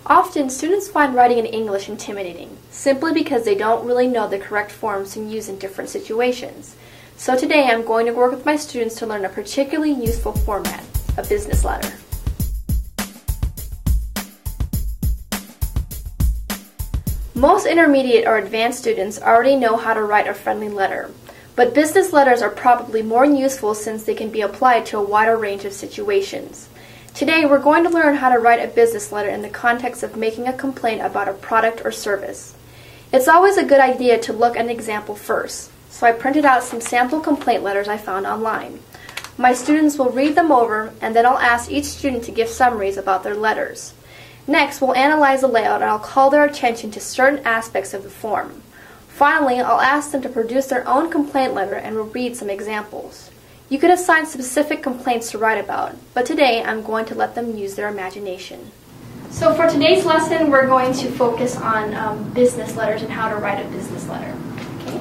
Often, students find writing in English intimidating, simply because they don't really know the correct forms to use in different situations. So today I'm going to work with my students to learn a particularly useful format, a business letter. Most intermediate or advanced students already know how to write a friendly letter, but business letters are probably more useful since they can be applied to a wider range of situations. Today, we're going to learn how to write a business letter in the context of making a complaint about a product or service. It's always a good idea to look at an example first, so I printed out some sample complaint letters I found online. My students will read them over, and then I'll ask each student to give summaries about their letters. Next, we'll analyze the layout, and I'll call their attention to certain aspects of the form. Finally, I'll ask them to produce their own complaint letter, and we'll read some examples. You could assign specific complaints to write about, but today I'm going to let them use their imagination. So for today's lesson, we're going to focus on business letters and how to write a business letter. Okay?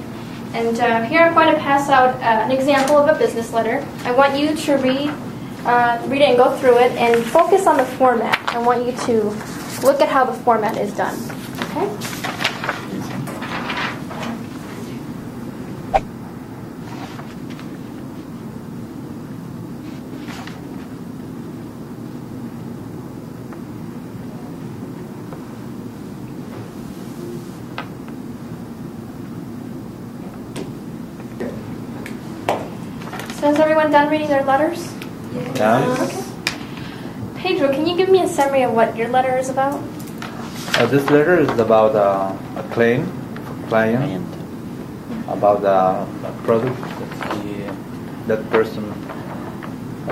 And here I'm going to pass out an example of a business letter. I want you to read it and go through it and focus on the format. I want you to look at how the format is done. Okay? So is everyone done reading their letters? Yes. Okay. Pedro, can you give me a summary of what your letter is about? This letter is about a claim for client about a product that person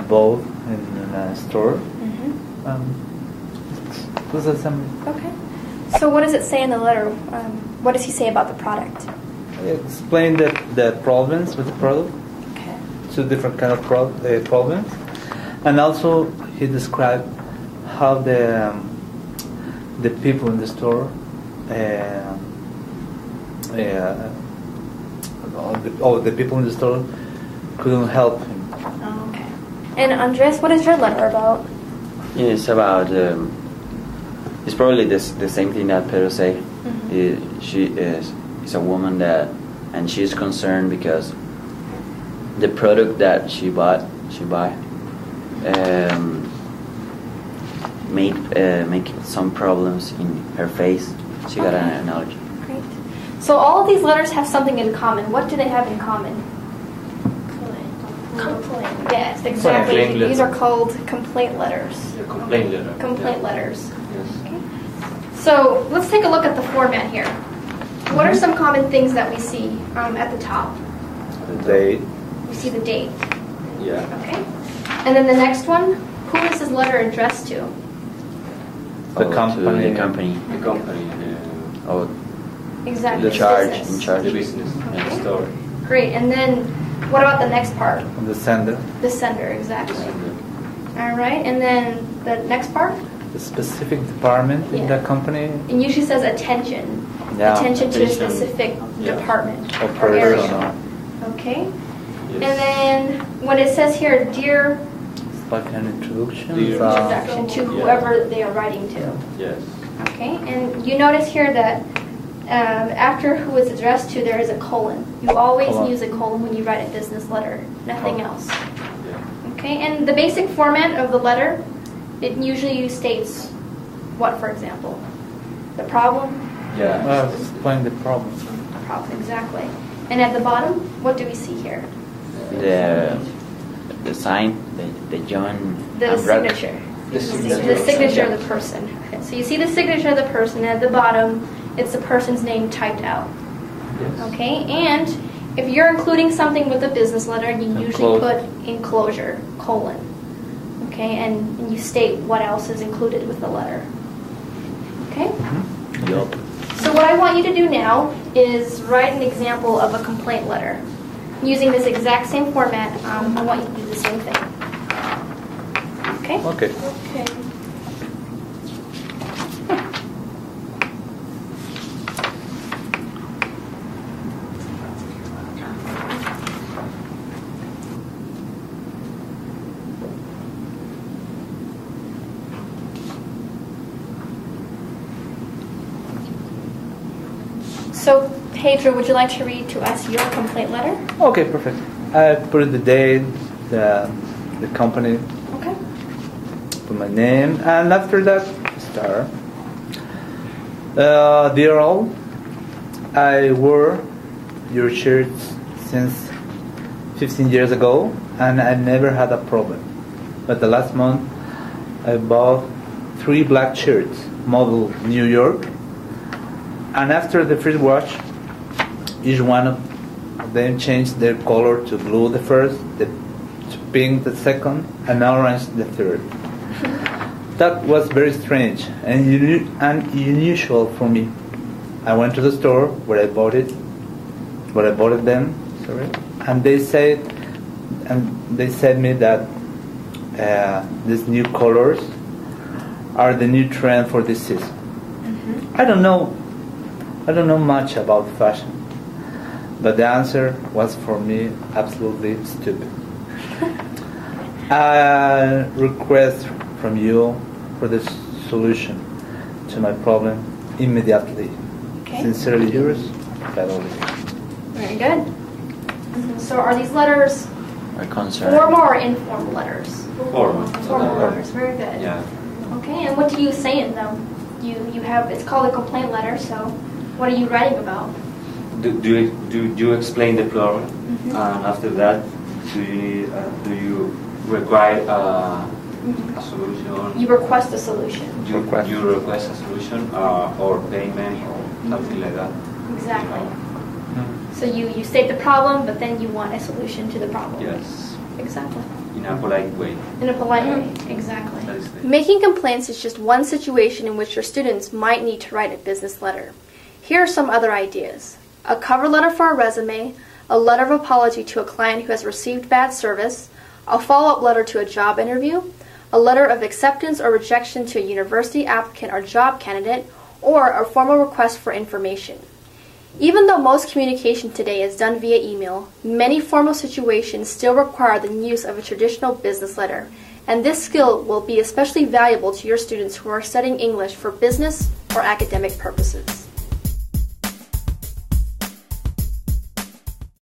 bought in a store. This is a summary. Okay. So what does it say in the letter? What does he say about the product? Explain the problems with the product. Okay. Two different kind of problems, and also he described how the people in the store the people in the store couldn't help him. Oh, okay. And Andres, what is your letter about? It's about it's probably the same thing that Pedro say. She is a woman and she's concerned because the product that she buy make some problems in her face. She got an allergy. Great. So all of these letters have something in common. What do they have in common? Complaint. Yes, exactly. Complaint These are called complaint letters. Complaint letter. Complaint letters. Yes. Okay. So let's take a look at the format here. What are some common things that we see at the top? The date. We see the date. Yeah. Okay. And then the next one, who is this letter addressed to? The company. The company. The company. Oh, Exactly. in charge. business. In charge. The business. Okay. The store. Great. And then what about the next part? The sender. The sender, exactly. All right. And then the next part? The specific department in Yeah. the company. It usually says attention. Yeah. Attention to a Attention. specific Yeah. department Or or area. person. Okay. Yes. And then when it says here, dear It's like an introduction. Dear. introduction to whoever they are writing to. Yes. Okay. And you notice here that after who it's addressed to, there is a colon. You always Colon. use a colon when you write a business letter, nothing else. Yeah. Okay. And the basic format of the letter, it usually states what, for example? The problem? Yeah. Explain the problem. Problem, exactly. And at the bottom, what do we see here? The sign, the John. The signature. The The signature of the person. Okay, so you see the signature of the person, and at the bottom, it's the person's name typed out. Yes. Okay, and if you're including something with a business letter, you usually Enclosure. put enclosure, colon. Okay, and you state what else is included with the letter. Okay? Yup. So what I want you to do now is write an example of a complaint letter. Using this exact same format, I want you to do the same thing. Okay? Okay. Okay. So, Pedro, would you like to read to us your complaint letter? Okay, perfect. I put the date, the company, Okay. put my name, and after that, start. Dear all, I wore your shirts since 15 years ago, and I never had a problem. But the last month, I bought 3 black shirts, model New York, and after the first wash, each one of them changed their color to blue the first, to pink the second, and orange the third. That was very strange and unusual for me. I went to the store where I bought them, and they said me that these new colors are the new trend for this season. Mm-hmm. I don't know much about fashion, but the answer was for me absolutely stupid. I request from you for the solution to my problem immediately. Okay. Sincerely yours, Beverly. Very good. So are these letters Are concerned. formal or informal letters? Formal. Formal letters. Very good. Yeah. Okay, and what do you say in them? You have, it's called a complaint letter, so what are you writing about? Do you explain the problem, Mhm. and after that, do you require a solution? You request a solution. You request a solution or payment or something like that. Exactly. So you state the problem, but then you want a solution to the problem. Yes, Exactly. in a polite way. In a polite way. Exactly. That is the- Making complaints is just one situation in which your students might need to write a business letter. Here are some other ideas. A cover letter for a resume, a letter of apology to a client who has received bad service, a follow-up letter to a job interview, a letter of acceptance or rejection to a university applicant or job candidate, or a formal request for information. Even though most communication today is done via email, many formal situations still require the use of a traditional business letter, and this skill will be especially valuable to your students who are studying English for business or academic purposes.